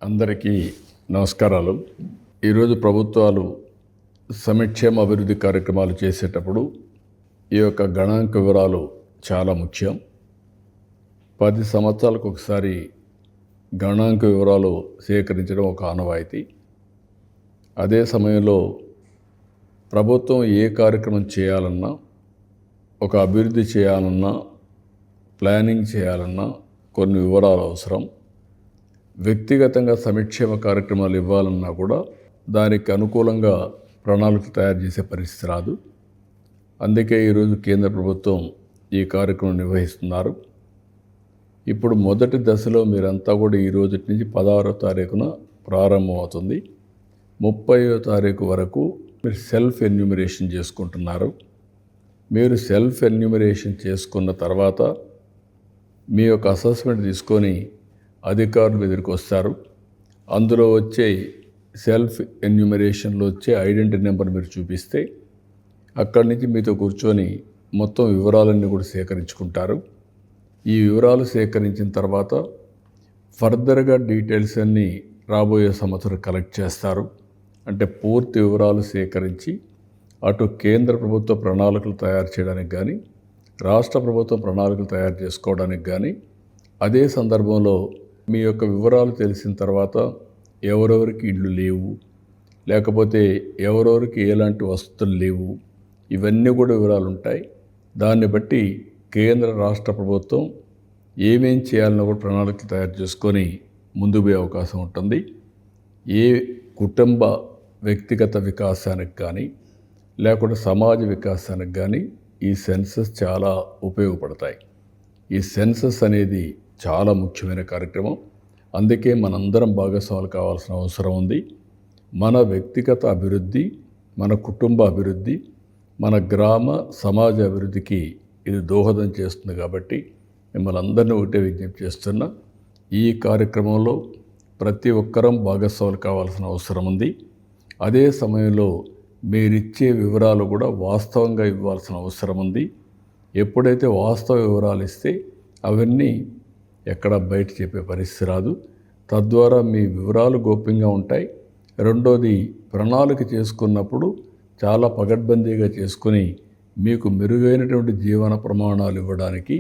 అందరికీ నమస్కారాలు. ఈరోజు ప్రభుత్వాలు సంక్షేమ అభివృద్ధి కార్యక్రమాలు చేసేటప్పుడు ఈ యొక్క గణాంక వివరాలు చాలా ముఖ్యం. 10 సంవత్సరాలకు ఒకసారి గణాంక వివరాలు సేకరించడం ఒక ఆనవాయితీ. అదే సమయంలో ప్రభుత్వం ఏ కార్యక్రమం చేయాలన్నా, ఒక అభివృద్ధి చేయాలన్నా, ప్లానింగ్ చేయాలన్నా కొన్ని వివరాలు అవసరం. వ్యక్తిగతంగా సంక్షేమ కార్యక్రమాలు ఇవ్వాలన్నా కూడా దానికి అనుకూలంగా ప్రణాళికలు తయారు చేసే పరిస్థితి రాదు. అందుకే ఈరోజు కేంద్ర ప్రభుత్వం ఈ కార్యక్రమం నిర్వహిస్తున్నారు. ఇప్పుడు మొదటి దశలో మీరంతా కూడా ఈ రోజు నుంచి 16వ తారీఖున ప్రారంభమవుతుంది. 30వ తారీఖు వరకు మీరు సెల్ఫ్ ఎన్యూమరేషన్ చేసుకుంటున్నారు. మీరు సెల్ఫ్ ఎన్యూమరేషన్ చేసుకున్న తర్వాత మీ యొక్క అసెస్మెంట్ తీసుకొని అధికారులు ఎదురుకు వస్తారు. అందులో వచ్చే సెల్ఫ్ ఎన్యూమరేషన్లో వచ్చే ఐడెంటిటీ నెంబర్ మీరు చూపిస్తే అక్కడి నుంచి మీతో కూర్చొని మొత్తం వివరాలన్నీ కూడా సేకరించుకుంటారు. ఈ వివరాలు సేకరించిన తర్వాత ఫర్దర్గా డీటెయిల్స్ అన్నీ రాబోయే సంవత్సరం కలెక్ట్ చేస్తారు. అంటే పూర్తి వివరాలు సేకరించి అటు కేంద్ర ప్రభుత్వ ప్రణాళికలు తయారు చేయడానికి కానీ, రాష్ట్ర ప్రభుత్వ ప్రణాళికలు తయారు చేసుకోవడానికి కానీ, అదే సందర్భంలో మీ యొక్క వివరాలు తెలిసిన తర్వాత ఎవరెవరికి ఇళ్ళు లేవు, లేకపోతే ఎవరెవరికి ఎలాంటి వసతులు లేవు, ఇవన్నీ కూడా వివరాలు ఉంటాయి. దాన్ని బట్టి కేంద్ర రాష్ట్ర ప్రభుత్వం ఏమేం చేయాలన్నా కూడా ప్రణాళికలు తయారు చేసుకొని ముందుకు పోయే అవకాశం ఉంటుంది. ఏ కుటుంబ వ్యక్తిగత వికాసానికి కానీ, లేకుంటే సమాజ వికాసానికి కానీ ఈ సెన్సస్ చాలా ఉపయోగపడతాయి. ఈ సెన్సస్ అనేది చాలా ముఖ్యమైన కార్యక్రమం. అందుకే మనందరం భాగస్వాములు కావాల్సిన అవసరం ఉంది. మన వ్యక్తిగత అభివృద్ధి, మన కుటుంబ అభివృద్ధి, మన గ్రామ సమాజ అభివృద్ధికి ఇది దోహదం చేస్తుంది. కాబట్టి మిమ్మల్ని అందరినీ ఒకటే విజ్ఞప్తి చేస్తున్నా, ఈ కార్యక్రమంలో ప్రతి ఒక్కరం భాగస్వాములు కావాల్సిన అవసరం ఉంది. అదే సమయంలో మీరిచ్చే వివరాలు కూడా వాస్తవంగా ఇవ్వాల్సిన అవసరం ఉంది. ఎప్పుడైతే వాస్తవ వివరాలు ఇస్తే అవన్నీ ఎక్కడ బయట చెప్పే పరిస్థితి రాదు. తద్వారా మీ వివరాలు గోప్యంగా ఉంటాయి. రెండోది, ప్రణాళిక చేసుకున్నప్పుడు చాలా పకడ్బందీగా చేసుకుని మీకు మెరుగైనటువంటి జీవన ప్రమాణాలు ఇవ్వడానికి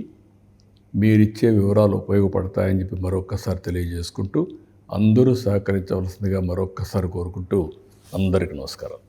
మీరిచ్చే వివరాలు ఉపయోగపడతాయని చెప్పి మరొక్కసారి తెలియజేసుకుంటూ అందరూ సహకరించవలసిందిగా మరొక్కసారి కోరుకుంటూ అందరికీ నమస్కారం.